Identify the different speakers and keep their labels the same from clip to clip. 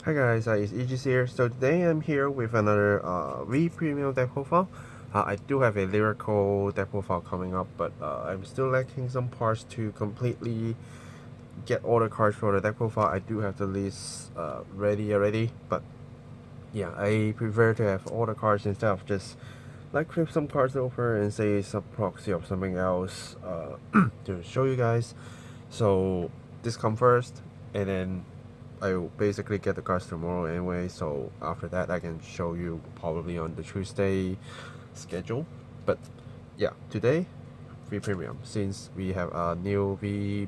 Speaker 1: Hi guys, it's Aegis here. So today I'm here with another V Premium deck profile. I do have a lyrical deck profile coming up, but I'm still lacking some parts to completely get all the cards for the deck profile. I do have the list ready already, but yeah, I prefer to have all the cards instead of just like flip some cards over and say some proxy of something else to show you guys. So this come first, and then I will basically get the cards tomorrow anyway, so after that I can show you probably on the Tuesday schedule. But yeah, today V Premium, since we have a new V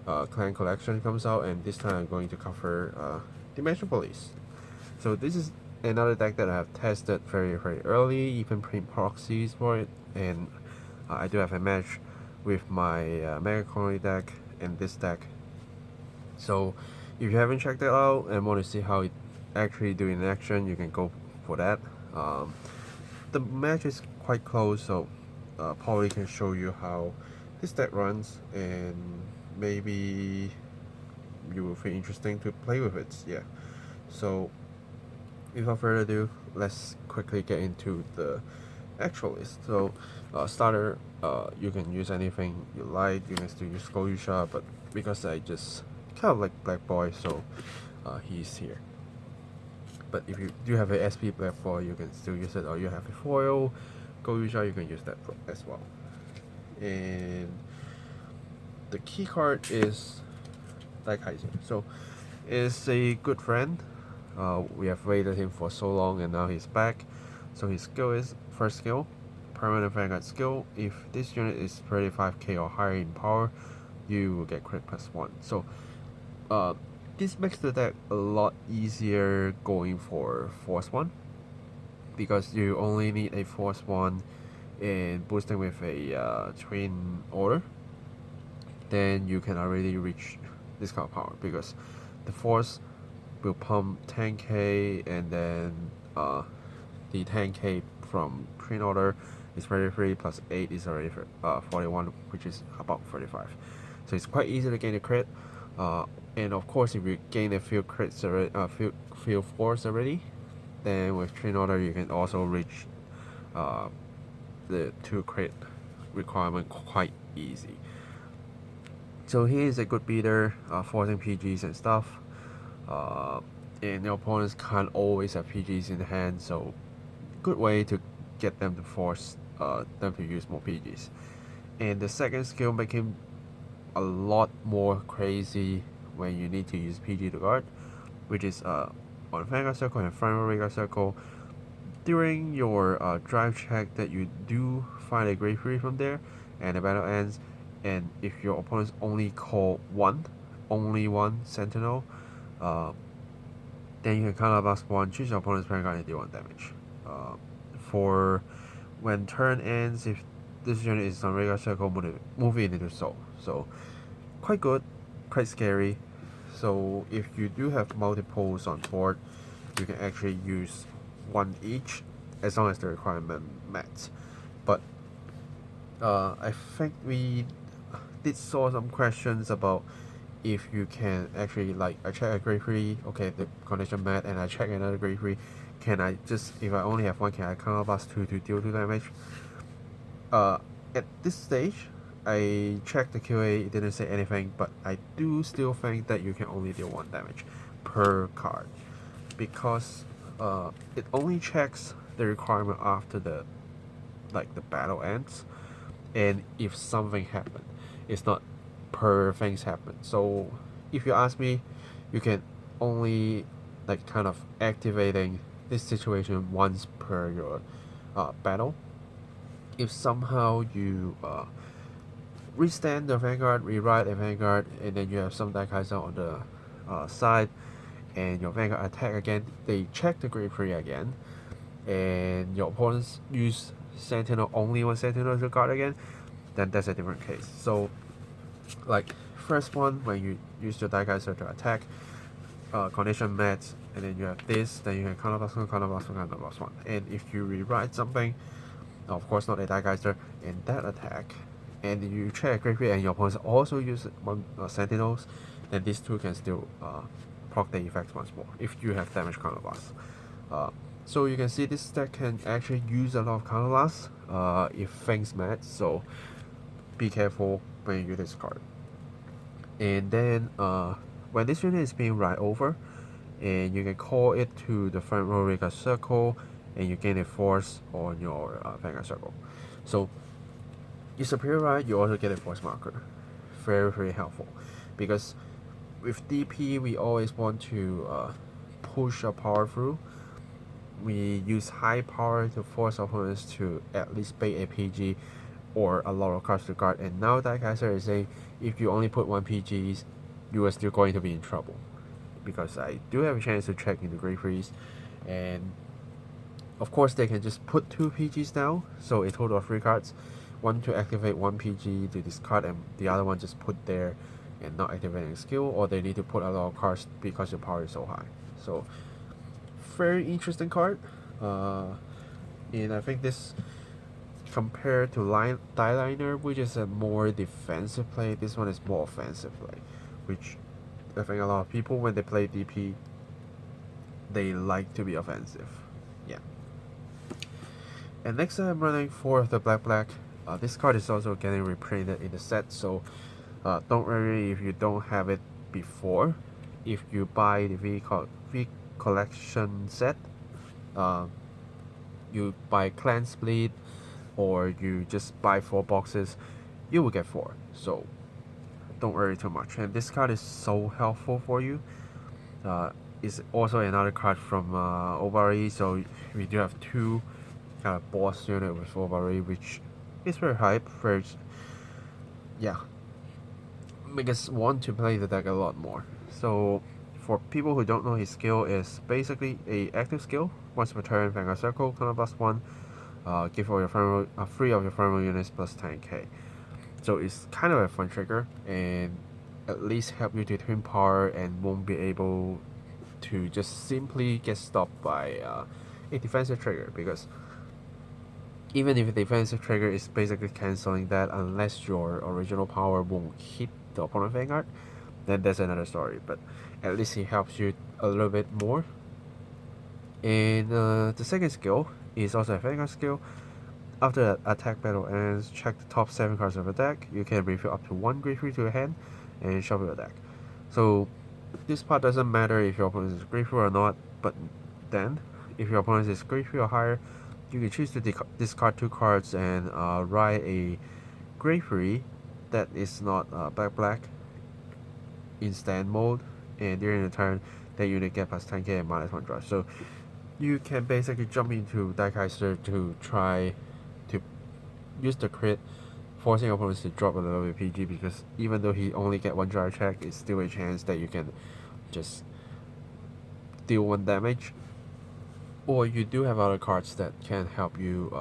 Speaker 1: clan collection comes out, and this time I'm going to cover Dimension Police. So this is another deck that I have tested very early, even print proxies for it, and I do have a match with my Mega Colony deck and this deck. So if you haven't checked it out and want to see how it actually do in action, you can go for that. The match is quite close, so probably can show you how this deck runs, and maybe you will feel interesting to play with it. Yeah. So without further ado, let's quickly get into the actual list. So starter, you can use anything you like. You can still use Goyusha, but because I just kind of like Black Boy, so he's here. But if you do have a SP Black Boy, you can still use it, or you have a foil Goyusha, you can use that as well. And the key card is Daikaiser. So it's a good friend. We have waited him for so long, and now he's back. So his skill is first skill, permanent Vanguard skill. If this unit is 35k or higher in power, you will get crit +1. So this makes the deck a lot easier going for Force 1, because you only need a Force 1 and boosting with a Twin Order, then you can already reach this kind of power, because the Force will pump 10k, and then the 10k from Twin Order is 33 plus 8 is already 41, which is about 35. So it's quite easy to gain a crit. And of course, if you gain a few crits already, few force already, then with Twin Order you can also reach the 2 crit requirement quite easy. So he is a good beater, forcing PGs and stuff. And your opponents can't always have PGs in hand, so good way to get them to force them to use more PGs. And the second skill make him a lot more crazy when you need to use PG to guard, which is on Vanguard Circle and Final Vanguard Circle. During your drive check, that you do find a Grave Free from there, and the battle ends, and if your opponents only call only one Sentinel, then you can counterblast 1, choose your opponent's Vanguard and deal 1 damage. For when turn ends, if this unit is on regular circle, move it into soul. So quite good, quite scary. So if you do have multiples on board, you can actually use 1 each as long as the requirement met. But I think we did saw some questions about if you can actually, like, I check a grade 3, okay, the condition met, and I check another grade 3, can I just, if I only have 1, can I counterblast 2 to deal 2 damage? At this stage, I checked the QA, it didn't say anything, but I do still think that you can only deal 1 damage per card, because it only checks the requirement after the battle ends, and if something happened, it's not per things happen. So if you ask me, you can only kind of activating this situation once per your battle. If somehow you restand the Vanguard, rewrite a Vanguard, and then you have some Daikaiser on the side, and your Vanguard attack again, they check the grade 3 again, and your opponents use Sentinel, only one Sentinel to guard again, then that's a different case. So like first one, when you use your Daikaiser to attack, condition met, and then you have this, then you can counterblast 1, counterblast 1, counterblast 1. And if you rewrite something, of course not a Daikaiser, in that attack, and you check grade 3 and your opponents also use one Sentinels, then these two can still proc the effects once more if you have damage counterblast. So you can see this deck can actually use a lot of counterblast if things match, so be careful when you use this card. And then when this unit is being ride over, and you can call it to the front row Vanguard circle, and you gain a force on your Vanguard circle. So you superior ride, you also get a force marker. Very helpful, because with DP we always want to push our power through. We use high power to force opponents to at least bait a PG or a lot of cards to guard, and now Daikaiser is saying if you only put 1 PGs, you are still going to be in trouble, because I do have a chance to check into Great Freeze, and of course they can just put 2 PGs down, so a total of 3 cards, one to activate 1 PG to discard, and the other one just put there and not activating skill, or they need to put a lot of cards because your power is so high. So very interesting card, and I think this, compared to Daikaiser, which is a more defensive play, this one is more offensive play, which I think a lot of people, when they play DP, they like to be offensive. Yeah. And next I'm running 4 of the black. This card is also getting reprinted in the set, so don't worry if you don't have it before. If you buy the V collection set, you buy Clan Split, or you just buy 4 boxes, you will get 4. So don't worry too much. And this card is so helpful for you. It's also another card from Obari, so we do have 2 kind of boss unit with Obari, which is very hype. Make us want to play the deck a lot more. So for people who don't know, his skill is basically a active skill. Once per turn, Vanguard circle, counter +1. Give all your 3 of your front row units plus 10k. So it's kind of a fun trigger, and at least help you to twin power and won't be able to just simply get stopped by a defensive trigger, because even if a defensive trigger is basically cancelling that, unless your original power won't hit the opponent Vanguard, then that's another story, but at least it helps you a little bit more. And the second skill is also a Vanguard skill. After the attack battle ends, check the top 7 cards of the deck. You can refill up to 1 Great Free to your hand and shuffle your deck. So this part doesn't matter if your opponent is Great Free or not, but then if your opponent is Great Free or higher, you can choose to discard 2 cards and ride a Great Free that is not black in stand mode, and during the turn that unit get plus 10k and -1 draw. So you can basically jump into Daikaiser to try to use the crit, forcing opponents to drop a little bit PG, because even though he only get 1 draw check, it's still a chance that you can just deal 1 damage. Or you do have other cards that can help you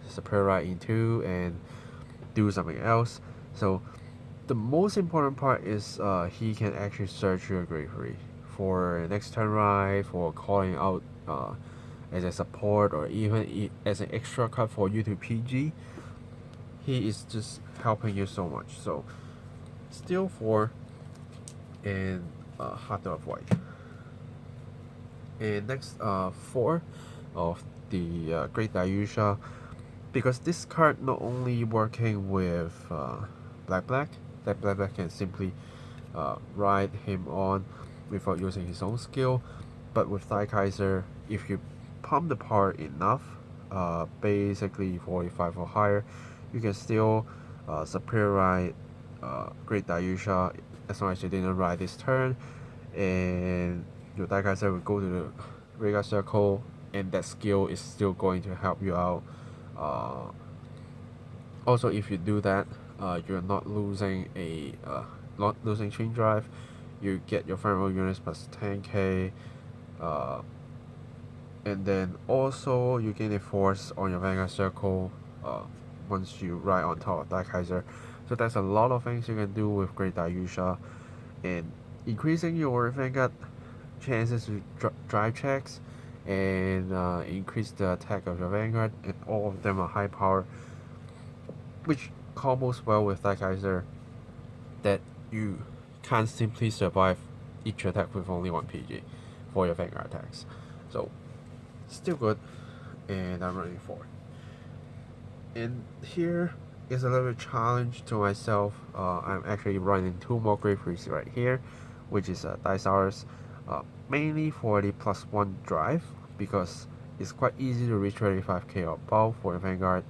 Speaker 1: superior ride into and do something else. So the most important part is he can actually search your Great Free for next turn ride, for calling out as a support, or even as an extra card for you to PG. He is just helping you so much. So still 4 and hard to avoid. And next 4 of the Great Daiyusha, because this card not only working with black, that black can simply ride him on without using his own skill, but with Daikaiser, if you pump the power enough, basically 45 or higher, you can still superior ride Great Daiyusha as long as you didn't ride this turn, and your Daikaiser will go to the Vanguard circle, and that skill is still going to help you out. Also, if you do that, you're not losing chain drive. You get your front row units plus 10k, and then also you gain a force on your Vanguard circle once you ride on top of Daikaiser. So that's a lot of things you can do with Great Daiyusha, and increasing your Vanguard chances to drive checks, and increase the attack of your Vanguard, and all of them are high power, which combos well with Daikaiser, that you can't simply survive each attack with only 1 PG for your Vanguard attacks. So still good, and I'm running 4. And here is a little challenge to myself. I'm actually running 2 more Grade 3s right here, which is Daikaiser, mainly for the +1 drive, because it's quite easy to reach 35k or above for the Vanguard.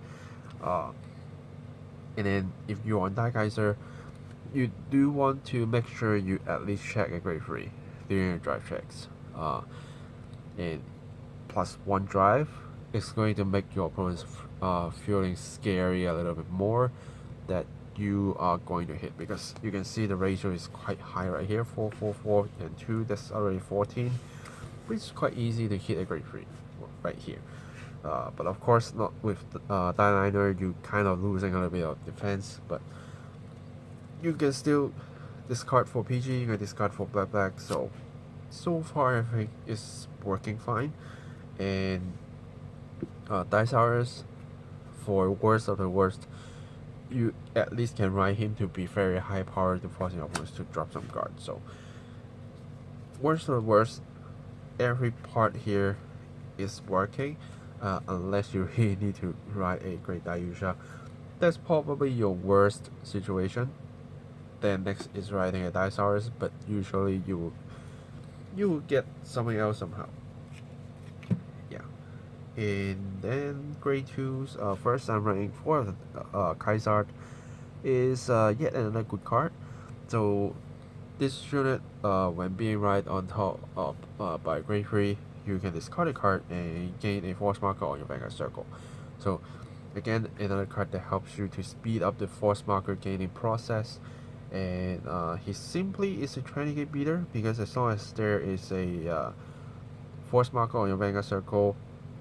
Speaker 1: And then if you're on Daikaiser, you do want to make sure you at least check a Grade 3 during your drive checks. And +1 drive is going to make your opponents feeling scary a little bit more that you are going to hit, because you can see the ratio is quite high right here, 4, 4, 4, and 2. That's already 14, which is quite easy to hit a Grade 3 right here. But of course, not with Daikaiser, you kind of losing a little bit of defense, but you can still discard for PG, you can discard for black, so far I think it's working fine. And Daikaiser, for worst of the worst, you at least can ride him to be very high power to force your opponents to drop some guards. So worst of the worst, every part here is working, unless you really need to ride a great Daiyusha. That's probably your worst situation. Then next is riding a Daikaiser, but usually you will get something else somehow. Yeah. And then Grade 2s, first I'm running 4 of the Kaiser, is yet another good card. So this unit, when being ride on top of by Grade 3, you can discard a card and gain a force marker on your Vanguard circle. So again, another card that helps you to speed up the force marker gaining process. And he simply is a 20k beater, because as long as there is a force marker on your Vanguard circle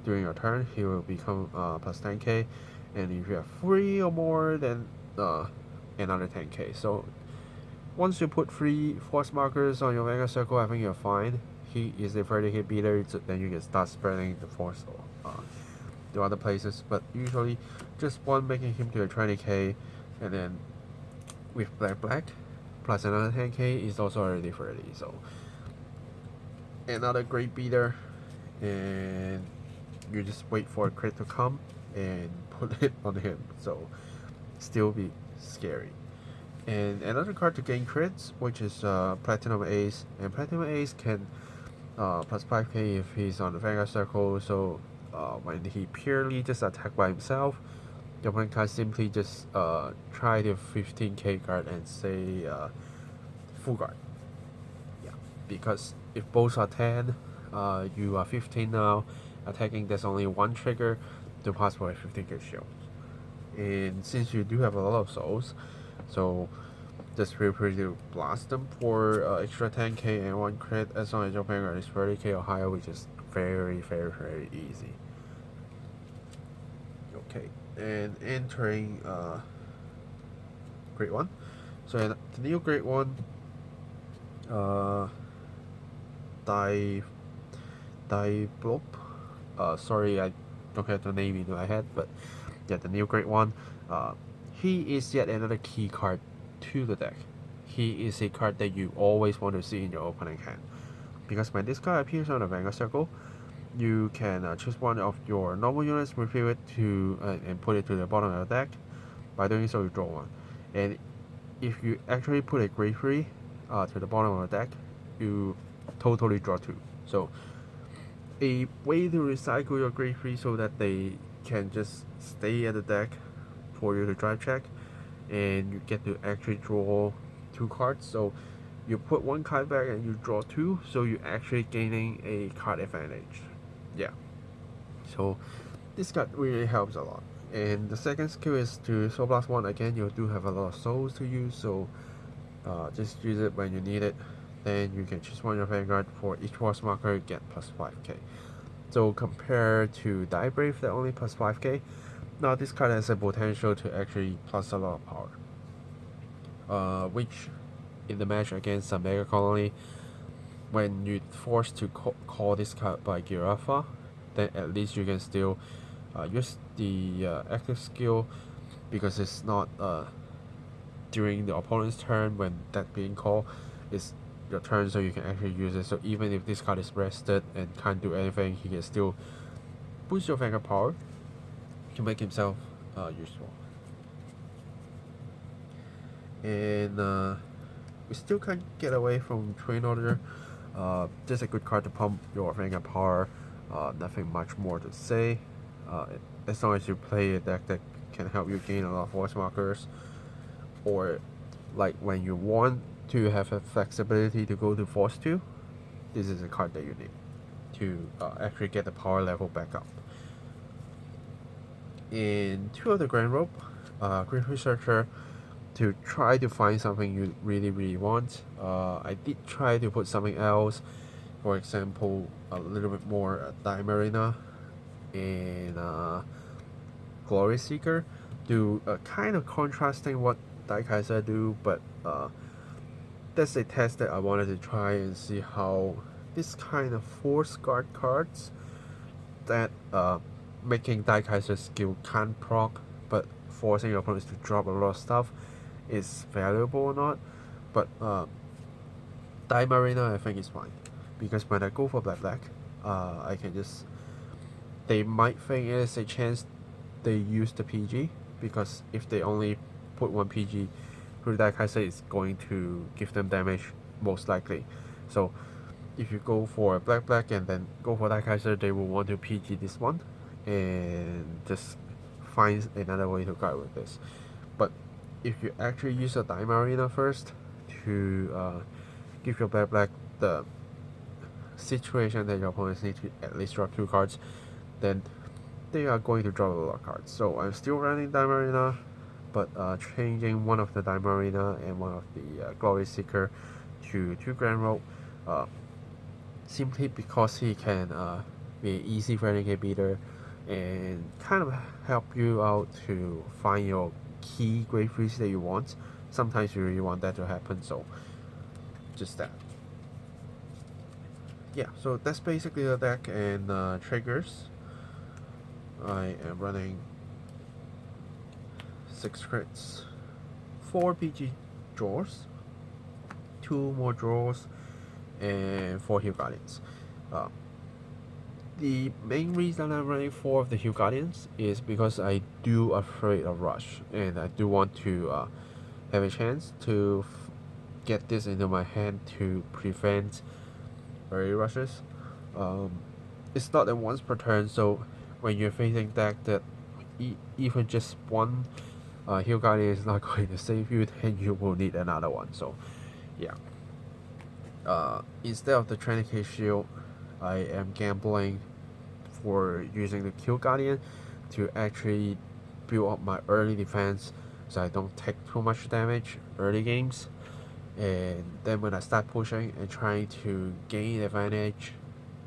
Speaker 1: during your turn, he will become +10k, and if you have 3 or more, then another 10k. So once you put 3 force markers on your Vanguard circle, I think you're fine. He is a 30k beater, so then you can start spreading the force to other places, but usually just one making him to a 20k, and then with black plus another 10k is also already 30. So another great beater, and you just wait for a crit to come and put it on him, so still be scary. And another card to gain crits, which is Platinum Ace, and Platinum Ace can +5k if he's on the Vanguard circle. So when he purely just attack by himself, your opponent can simply just try the 15k card and say full guard. Yeah, because if both are 10, you are 15 now, attacking there's only one trigger to pass for a 15k shield. And since you do have a lot of souls, so just feel free to blast them for extra 10k and 1 crit as long as your Vanguard is 30k or higher, which is very easy. Okay, and entering Grade 1. So in the new Grade 1, Bloop. Sorry, I don't have the name in my head, but yeah, the new Grade 1. He is yet another key card to the deck. He is a card that you always want to see in your opening hand, because when this card appears on the Vanguard circle, you can choose one of your normal units, refill it to and put it to the bottom of the deck. By doing so, you draw 1. And if you actually put a Grade 3 to the bottom of the deck, you totally draw 2. So a way to recycle your Grade 3 so that they can just stay at the deck for you to drive check, and you get to actually draw 2 cards. So you put 1 card back and you draw 2, so you're actually gaining a card advantage. Yeah, so this card really helps a lot. And the second skill is to Soul Blast 1. Again, you do have a lot of souls to use, so just use it when you need it. Then you can choose one of your Vanguard. For each force marker, get +5k. So compared to Die Brave that only +5k, now this card has a potential to actually plus a lot of power. Which in the match against a Mega Colony, when you're forced to call this card by Gear Alpha, then at least you can still use the active skill, because it's not during the opponent's turn when that being called. It's your turn so you can actually use it. So even if this card is rested and can't do anything, he can still boost your Vanguard power to make himself useful. And we still can't get away from Train Order. Just a good card to pump your Vanguard power. Nothing much more to say. As long as you play a deck that can help you gain a lot of force markers, or like when you want to have a flexibility to go to Force 2, this is a card that you need to actually get the power level back up. In 2 of the Grand Rope, Great Researcher, to try to find something you really want. I did try to put something else, for example, a little bit more Dimarina and Glory Seeker, to kind of contrasting what Daikaiser do, but that's a test that I wanted to try and see how this kind of force guard cards that making Daikaiser's skill can't proc, but forcing your opponents to drop a lot of stuff is valuable or not. But Dimarina I think is fine, because when I go for black, I can just, they might think it is a chance they use the PG, because if they only put 1 PG through Daikaiser, it's going to give them damage most likely. So if you go for black and then go for Daikaiser, they will want to PG this one and just find another way to guard with this. But if you actually use a Dimarina first to give your black the situation that your opponents need to at least drop 2 cards, then they are going to drop a lot of cards. So I'm still running Dimarina, but changing one of the Dimarina and one of the Glory Seeker to 2 Grand Rope, simply because he can be an easy Renegade beater and kind of help you out to find your key Great Freeze that you want. Sometimes you really want that to happen, so just that. Yeah, so that's basically the deck and triggers. I am running 6 crits, 4 PG draws, 2 more draws, and 4 Hill Guardians. The main reason I'm running 4 of the Hill Guardians is because I do afraid of rush, and I do want to have a chance to get this into my hand to prevent early rushes. It's not a once per turn, so when you're facing deck that even just 1 Hill Guardian is not going to save you, then you will need another one. So yeah, instead of the Trinity Shield, I am gambling for using the Hill Guardian to actually build up my early defense so I don't take too much damage early games. And then when I start pushing and trying to gain advantage,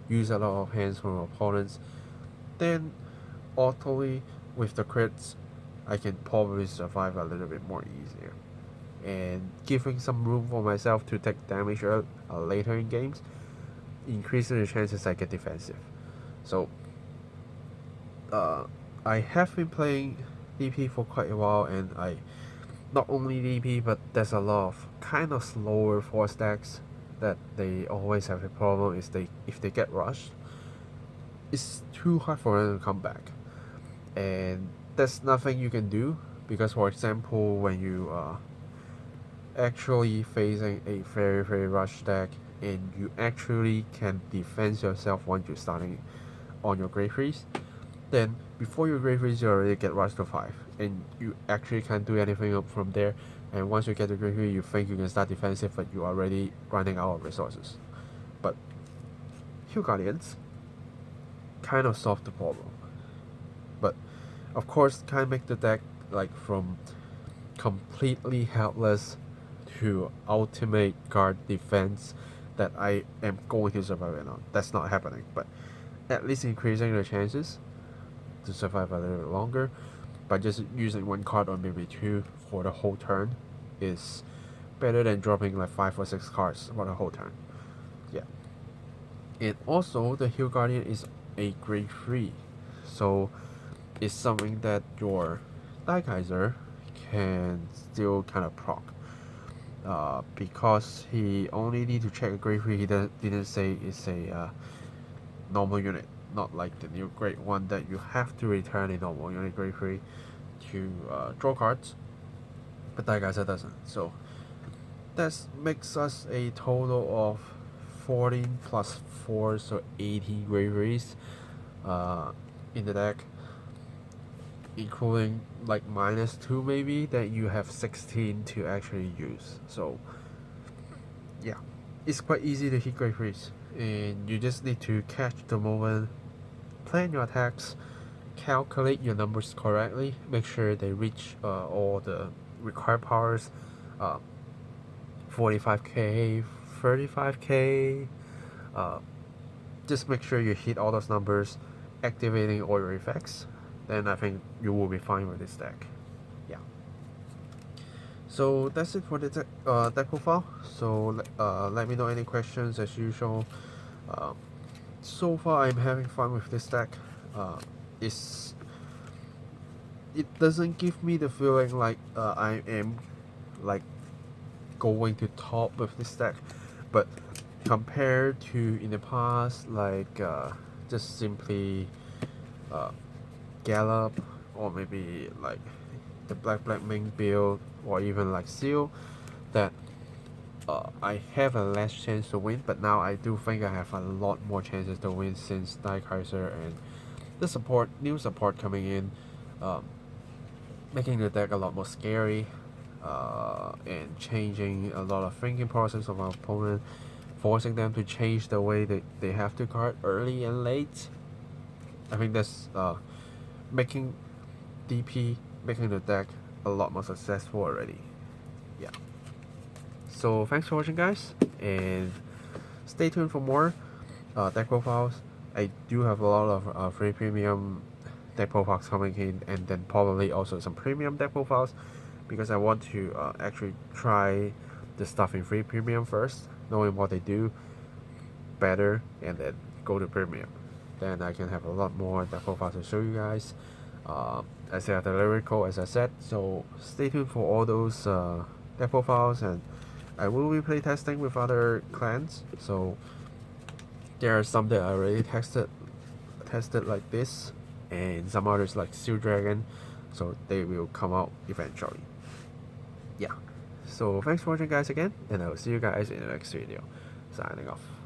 Speaker 1: use a lot of hands from opponents, then ultimately with the crits I can probably survive a little bit more easier. And giving some room for myself to take damage later in games, increasing the chances I get defensive. So I have been playing DP for quite a while, and I not only DP, but there's a lot of kind of slower force decks that they always have a problem is if they get rushed, it's too hard for them to come back. And there's nothing you can do, because for example, when you actually facing a very rush deck and you actually can defend yourself once you're starting on your Great Freeze, then before your Great Freeze you already get rushed to 5 and you actually can't do anything up from there. And once you get the Great Freeze, you think you can start defensive, but you're already running out of resources. But Hill Guardians kind of solve the problem, but of course can't make the deck like from completely helpless to ultimate guard defense that I am going to survive it on. That's not happening, but at least increasing the chances to survive a little bit longer by just using 1 card or maybe 2 for the whole turn is better than dropping like 5 or 6 cards for the whole turn. Yeah. And also the Hill Guardian is a grade 3, so it's something that your Daikaiser can still kind of proc. because he only need to check a grade 3. He didn't say it's a normal unit, not like the new grade 1 that you have to return a normal unit grade 3 to draw cards, but Daikaiser doesn't. So that makes us a total of 14 plus 4, so 18 grade 3s in the deck, including like -2 maybe, that you have 16 to actually use. So yeah, it's quite easy to hit grade 3s, and you just need to catch the moment, plan your attacks, calculate your numbers correctly, make sure they reach all the required powers, 45k, 35k, just make sure you hit all those numbers, activating all your effects, then I think you will be fine with this deck. Yeah. So that's it for the deck profile. So let me know any questions as usual. So far I'm having fun with this deck. It doesn't give me the feeling like I am like going to top with this deck, but compared to in the past, like just simply Gallop, or maybe like the black main build, or even like Seal, that I have a less chance to win, but now I do think I have a lot more chances to win since Daikaiser and the new support coming in, making the deck a lot more scary, and changing a lot of thinking process of our opponent, forcing them to change the way that they have to card early and late. I think that's making the deck a lot more successful already. Yeah. So thanks for watching, guys, and stay tuned for more deck profiles. I do have a lot of free premium deck profiles coming in, and then probably also some premium deck profiles, because I want to actually try the stuff in free premium first, knowing what they do better, and then go to premium. Then I can have a lot more deck profiles to show you guys. I say the lyrical, as I said, so stay tuned for all those deck profiles, and I will be play testing with other clans. So there are some that I already tested like this, and some others like Steel Dragon, so they will come out eventually. Yeah. So thanks for watching, guys, again, and I will see you guys in the next video. Signing off.